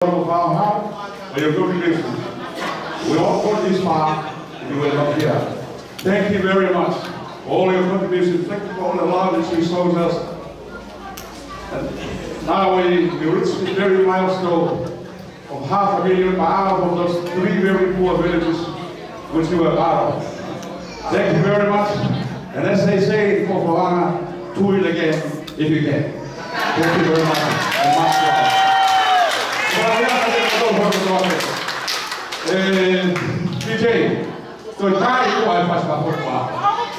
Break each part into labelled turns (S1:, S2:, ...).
S1: of our heart for your contribution. We all got this far, and you will not here. Thank you very much for all your contributions. Thank you for all the love that you showed us. And now we reached the very milestone of 500,000 per hour of those 3 very poor villages which you were part of. Thank you very much. And as they say for Havana, do it again if you can. Thank you very much. And much love. DJ, tôi trai của anh phải bảo quả.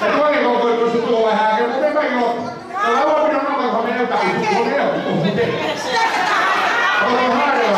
S1: Cái tôi này còn người tôi tôi hàng cái cũng mấy rồi. Tôi nói bây giờ nó còn không ai chạy cũng không biết. Không có hai rồi.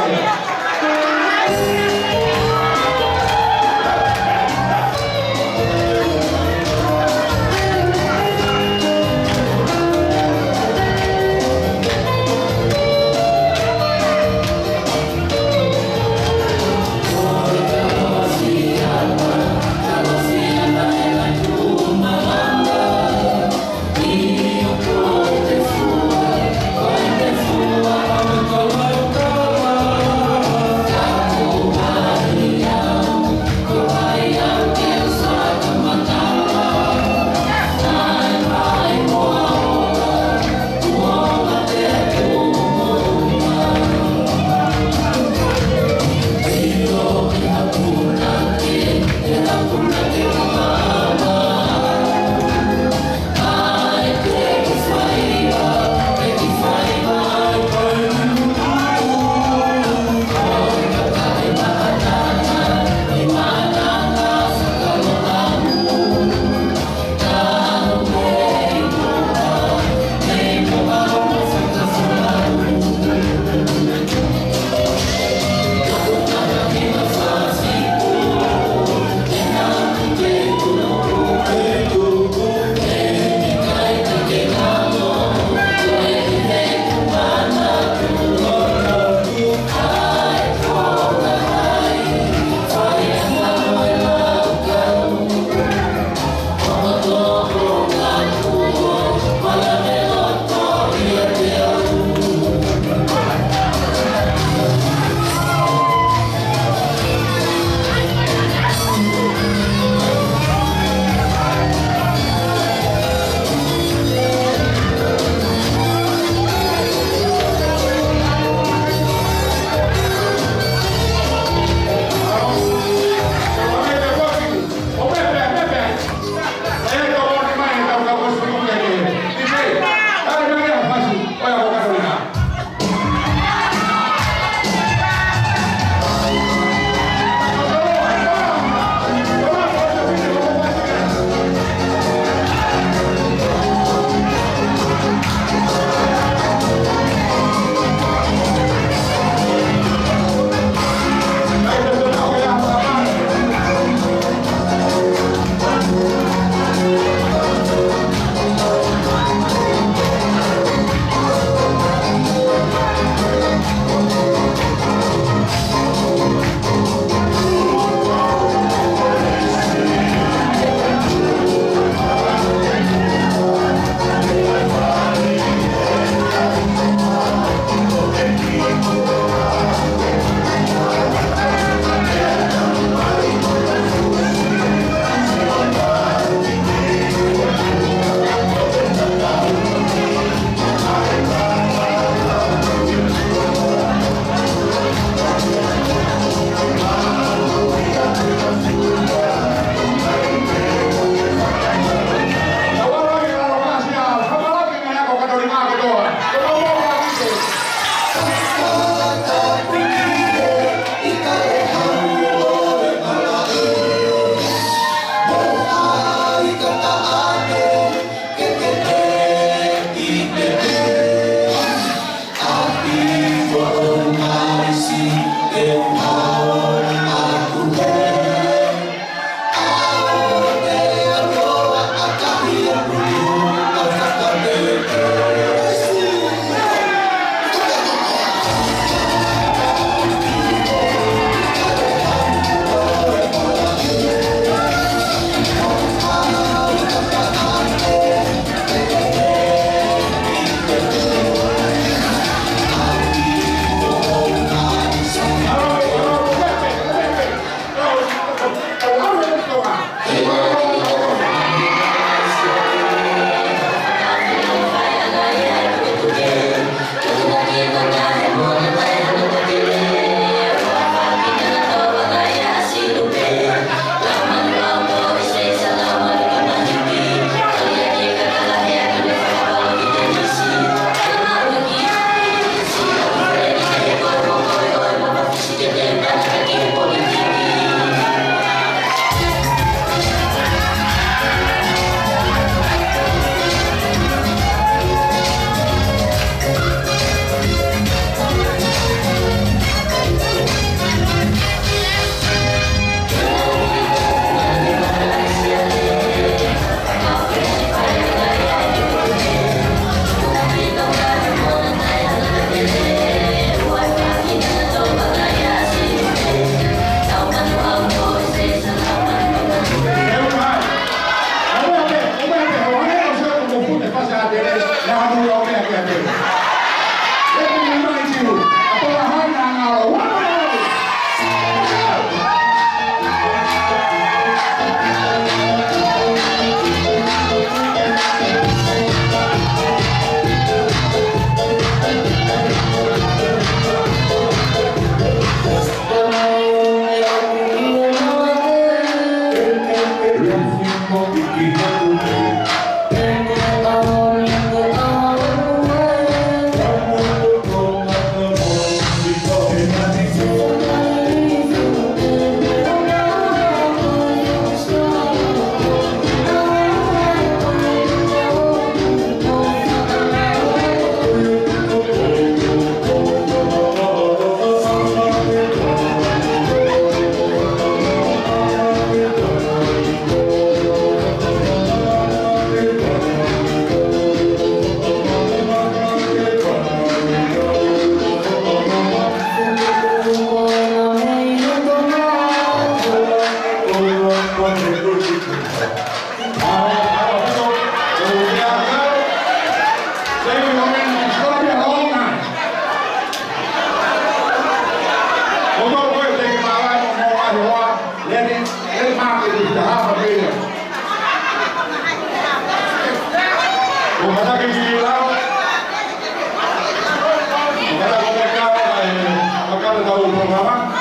S1: programa.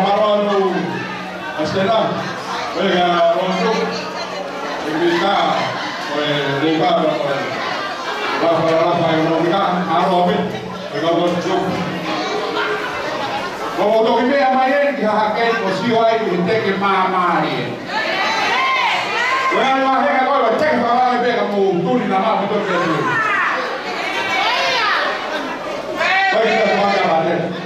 S1: Maro no estela. Venga, Roncho. Invita lugar para económica a Robin. Venga, Roncho. Como to que me amayen que hakai posio ai que que mama ai. Bueno, más que todo, cheque para la pega como tú ni nada más todo que tú. Oye, te voy a llamar.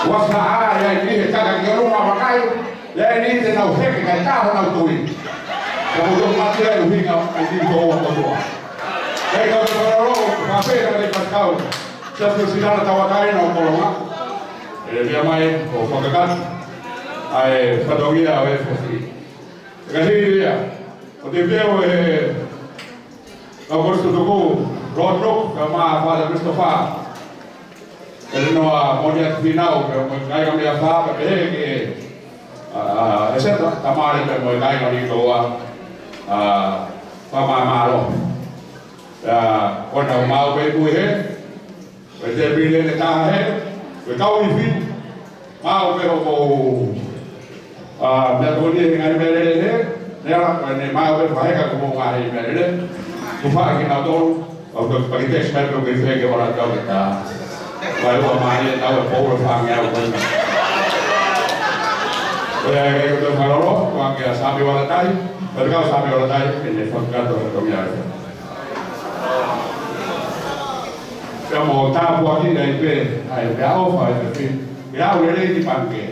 S1: Wasa ya ini kaka kero ma makai. Ya ini te nau heke kai ka nau tui. Ka mo mati ai hinga ai di ko wa ko. Kai ka ko ro ka pe ka le paskau. Sa se sina ta wa kai no ko ma. Dia mai ko pagakat. Ai patogia o FSI. Kasi dia. O te veo ka gosto do go. Rodro ka ma fa Christopher. Ele não a mondia final, que cai a minha fábrica, que etc. Tamari que moi cai ali toa fama malo. Quando o mal veio correr, o ter brilho de tá he, o cau enfim, mal veio o minha dona ngai merele, nela ne mal veio fazer como ngai merele, o faz que não dou, o que para que espera que o que ora tá. Vai o Maria tá o povo fangel com. Eu falou com que sabe o detalhe, mas não sabe o detalhe que ele foi gato do caminhar. Como tá por aqui daí pe, aí já o faz assim. Já o ele de panque.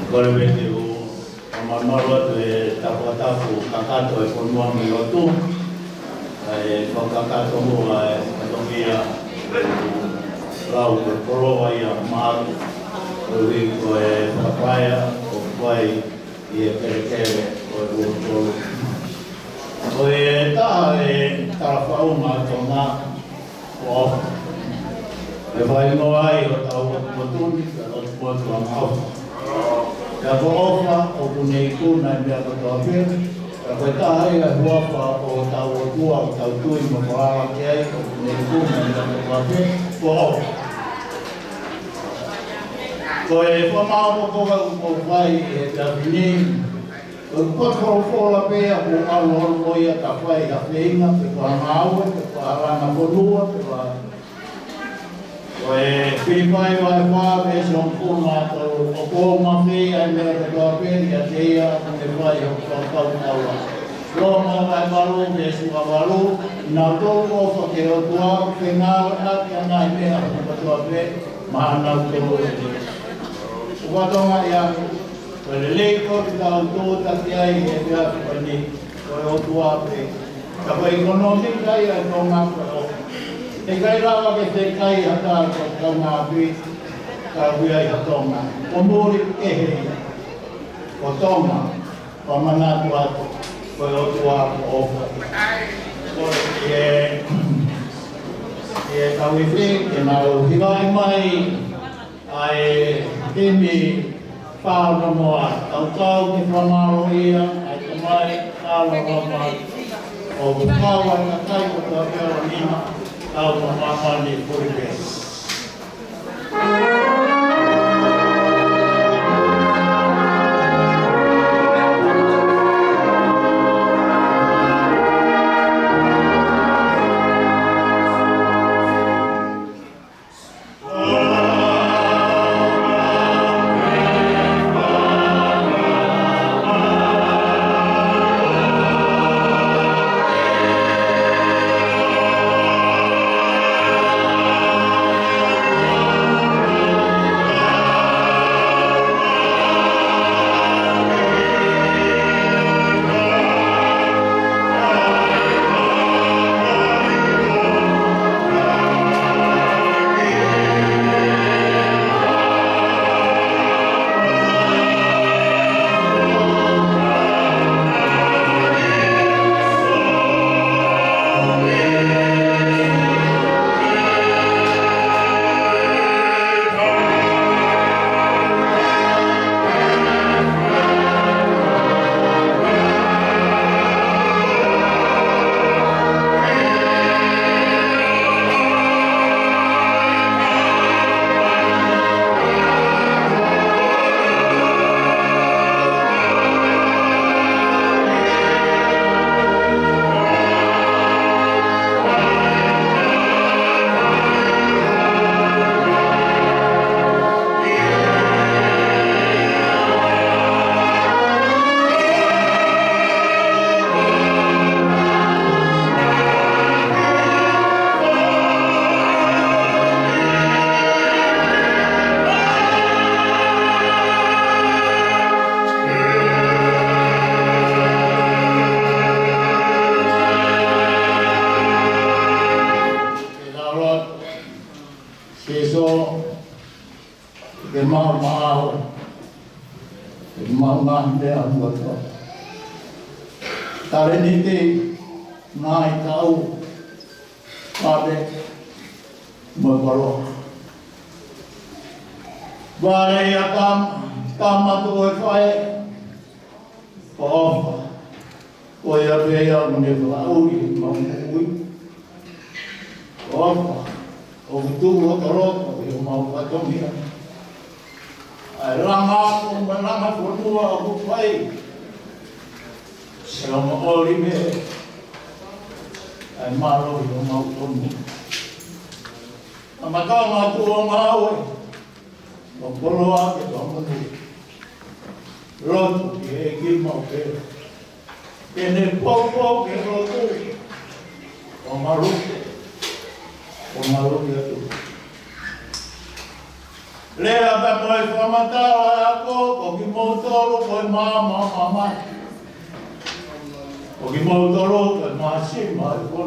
S2: Korevete o amarmarua de tapatapu kakato e konua mi lotu. Whakakato mua e katongia rau te koroa i a maru rui ko e whakaia o whai i e perekere o e uotoro. Ko e taha e tarawhau mā tō ngā o ofa. E whai noa ai o tau o tuatuni ka o tuatu a maufa. Ka ko ofa o kunei kuna i mea katoa pēr. Koe taha ia huapa o tau o tua o tau tui mo whaara ki ai o nei kuna i rata whape, ko au. Ko e whamao mo koha o whai e te awhini, ko pakaro whola pēa o alu alu moia ka whai a whainga, pe kua maue, pe kua aranga konua, pe kua... Ko e whiwhai vai whape se on kuna tau o kōma whea e mea te whape, ia te ia o te whai o kau taua. Roma vai malu, me suga malu, nā tōru o whake o tua, whenau ati ana i mea o katua pe, maha nau tōru e te. Uwatonga i aku, koe le leiko ki tau tōta ki ai e te atu pani, koe o tua pe. Ka koe ikonomi kai a tō ngā koe o. Te kai rawa ke te kai a tā koe tau ngā pui, ka hui ai a tōnga. O mōri e hei, o tōnga, o manatu atu. Koe o tua o ofa. Koe e kawewhi, e nā o hiwai mai, ai temi whāna moa. Tau ki whamaro ia, ai te mai, whāna moa mai. O kawa na kai ko tā pēra nima, tau na mamani puripe. ke mau ke mau ngande anu to tare ni te nai tau pade mo paro vale ya tam tu e fai ko ya be ya me la ui mo ui o tu ro ro yo mau ka to mi ai ranga ko ranga ko tu ko fai se mo oli me ai malo yo mau to mi ama ka ma tu mau o poloa ke to mo roto ke ki mau ke ne popo ke roto o maru ya tu lea ba poi famata ko ki motoro ko mama o ki motoro ko masima ko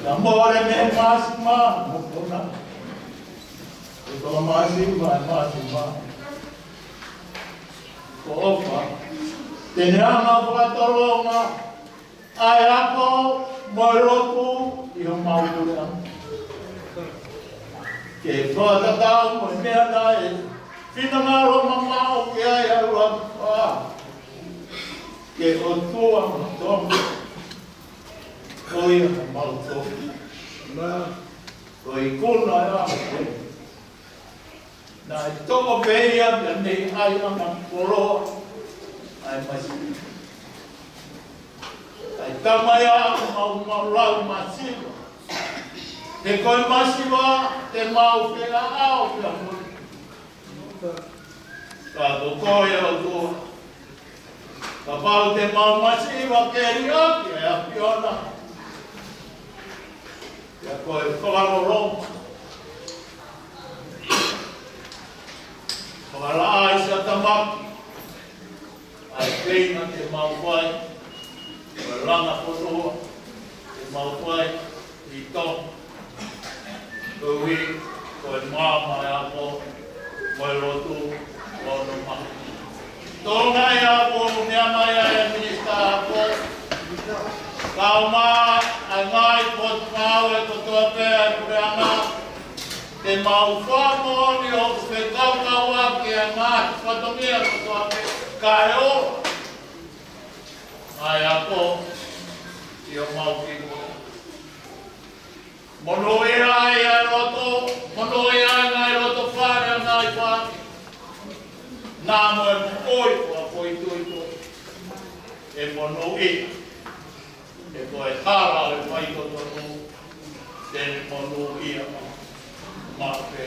S2: da more me masima ko na ko masima ko opa tenama fatoloma ai ako morotu yo mau tu ke fora da mo me dai fina maro mama o ke ai ro ke o tua tom oi mal to na oi kuna ya na to beia de ai ana poro ai masi ai tamaya mau lau masiva te koe masiva te mau whera au whia muri ka to koe au tua ka pau te mau masiva ke rioki e a piona ia koe whakaroroma whakara ai sa tamaki ai peina te mau whai koe ranga whoroa te mau whai i tō koe koe māma e ako koe rotu kono mahi tōnga e ako mea mai e minista ako kau mā ai ngai pot mau e kotoa pēa e kureanga te mau whamoni o te kaukau ake e ngai whatomia kotoa pēa kai o ai ako i o mau ki mono e ai roto, mono e ai ngai roto whare ngai whare. Nā mo e mo oi kua koi tui. E mono e. E koe hara e whai koto no. Tēne mono e a mape.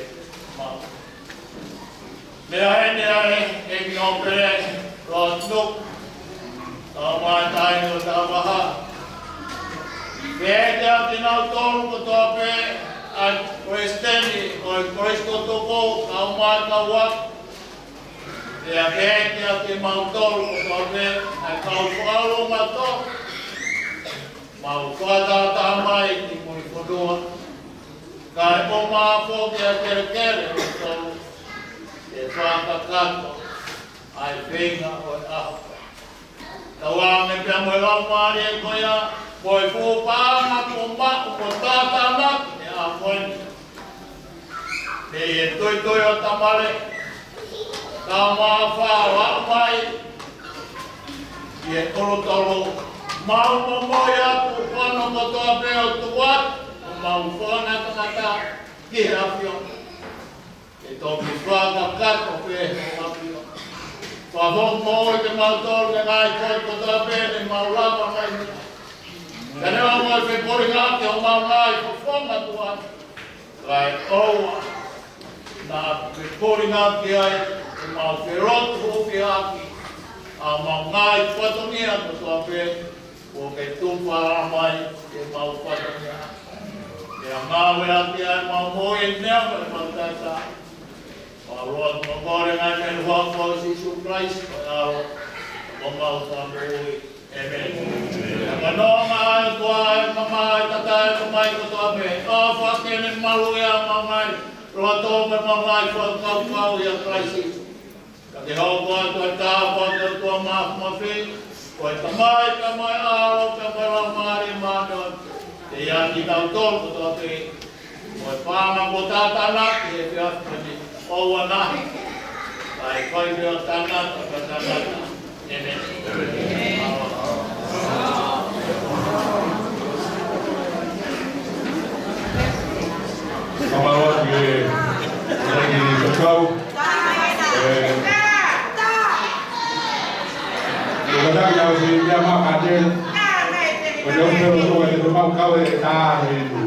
S2: Mea hene ai e mi opere roto. Tā mai tai no tā waha. Vete a te nau tonu ko tope a koesteni o koesto toko ka umata wak. Te a vete a te mau tonu ko tope a kau whalo mato. Mau whata tamai ki mui whodua. Ka e po mafo ki a kere ko tonu. Te whakakato ai whenga o e aho. Tawa me pia moe lau maari e koia. Koe pōpāna ko mako ko tātana e a koeni. Te e toi o tamare. Tā mā whāwa mai. I e korotoro. Mau moi atu whana kotoa pēo tuat. O mau whana tamata ki e awhio. E toki whaka kato pēo awhio. Whawong moi te mau toro ke ngai koe kotoa pēo ne mau lava mai ni. Tēnei wa moi whi pori ngāti o mau ngai ko whonga tua. Kai oua. Nā whi pori ngāti ai, o mau whi rotu hoki aki. A mau ngai whatomia ko tua pē. O kei tupa mai, e mau whatomia. E a ngāwe ati ai, mau moi e nea me mau tata. Mau roa tuma kore ngai me rua ko Sisu Christ. Kai aro, o mau tamui. Amen. Kanonga ai tua e mama e tata e kumai ko tua pe. O whakene malu e a mamai. Roto me mamai kau ya Christ. Kati hau kua tua tāpata tua mawhi. Koe tamai aro ka paramari mātua. Te iaki tau tōku tō te. Koe pāma ko tātana ki e whiafani oua nahi. Ai koe mea tānata ka tānata. Amen.
S1: Kamaroa ki rangi kakau. Kadang yang si dia makan dia, kalau dia tu mau kau dah itu.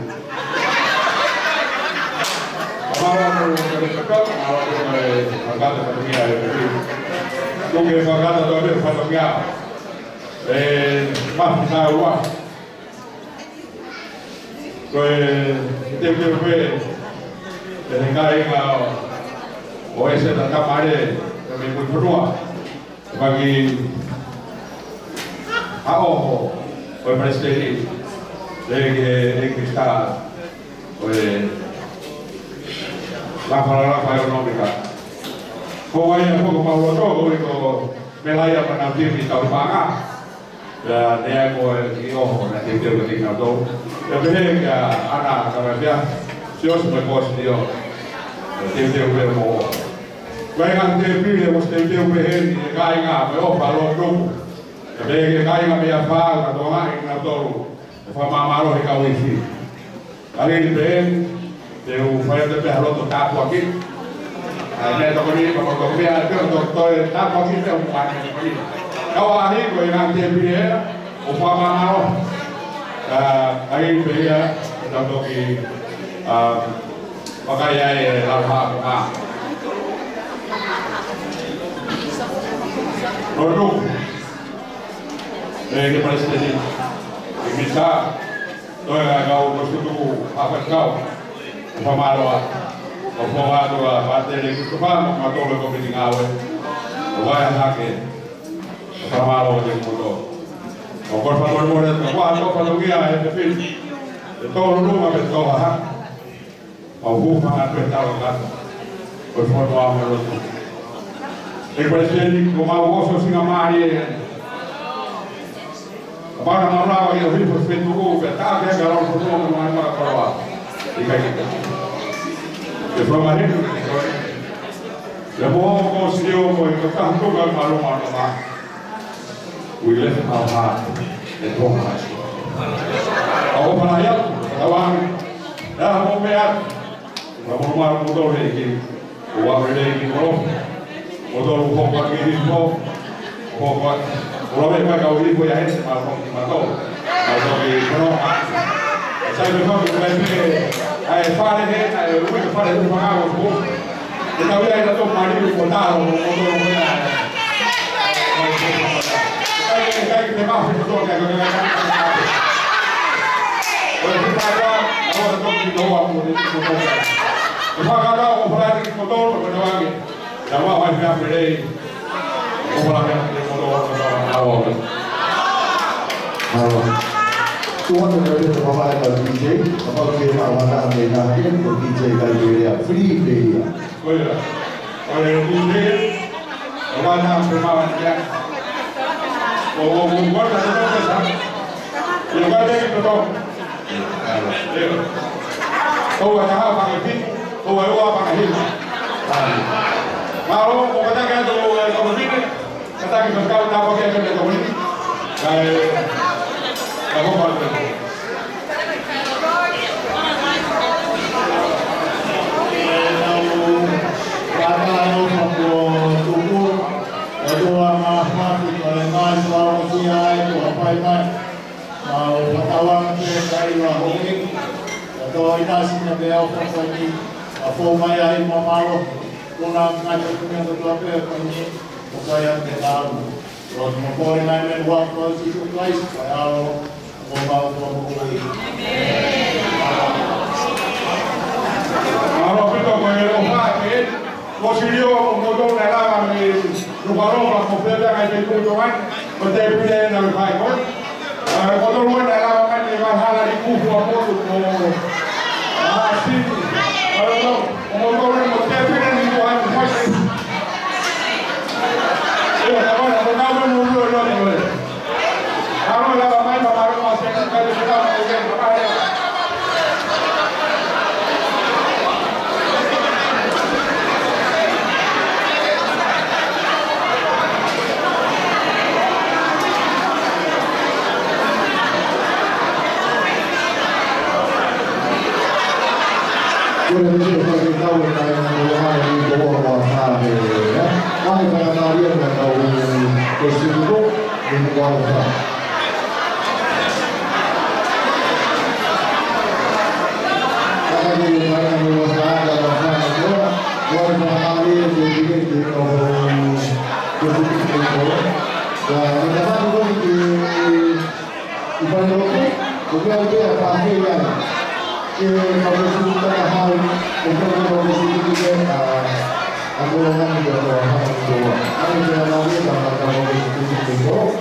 S1: Kamaroa tu kakau, kamaroa tu pagada familiar. Tu que pagada tu ada familiar. Mas na rua. Kita boleh dengar OS dan kamare kami pun berdua bagi ao presiden de kita la palabra económica como hay poco más lo todo melaya para nanti kita pagar dan dia ko iyo nanti dia ketika tu tapi anak kerja sios berkos dia dia bermo Vengan te pide vos te teu pehen e caiga me opa lo grupo. Te caiga me afa ka toa na tolu. E fa mamaro e ka wifi. Ali ben te u fa te pe halo to tapo aqui. Ai me to koni ko ko me a te doctor tapo aqui te un pa ni koni. Kau ari ko ina te pide o fa mamaro. Ai pe ya ta to ki pakai ai la ha Produk que parece que bisa to kau bersetuju apa kau pamalo o pamalo parte de que vamos a todo lo que tingawe o vai a saque pamalo de mundo o por favor no de cuatro cuando guía el fin de todo lo que me toca o busca a prestar la por favor vamos el presidente como abuso sin amare para não lá eu vi por feito o tá que galera por todo mundo mais para lá e cai que foi marido eu vou conseguir com o tanto que eu falo lá we live our heart and talk much ao para aí estavam vamos ver vamos lá no motor aqui o abre aqui motor un poco aquí mismo, un poco, una vez que acabo de ir voy a ese, mató, que no, ¿sabes mejor que me dice, fare, lo que fare, no pagamos, esta vez hay tanto marido cortado, motor, hay que más, Jawa vai ficar perei. Vamos lá ver o
S3: Tuhan dari Bapak dan DJ, Bapak kira awak ada yang DJ dari dia free dia.
S1: Olha, o DJ, awak nak bermawan dia. Guarda tu cosa. Yang ada itu tu. Kau ada apa lagi? Kau ada apa lagi? Kalau mau kata kan tu kalau begini, kata kita kau tak pakai kan tu begini, kalau apa tu?
S2: Kalau aku tunggu, dua mahasiswa oleh mahasiswa usia itu apa ini? Mau bertawang dari Lahore, atau inasinya beliau pergi, apa maya ini mau Una ngaji punya ketua ini upaya kita terus mempunyai naik waktu itu guys kalau mau memulai.
S1: Kalau kita mengelola, konsilio untuk dalam rumah kompeten yang itu tuan, betul betul yang baik. Kalau rumah dalam kan di mana di kubu apa tu, asing. Kalau
S3: Ini kuasa. Karena di mana luasnya dalam mana itu, luasnya kali sedikit di bawah sedikit di bawah. Dan kita juga di Bandung, bukan dia pasti yang kalau kita hal untuk memiliki juga anggulan juga orang tua. Ada yang lagi sama kalau itu itu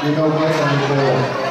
S3: Kita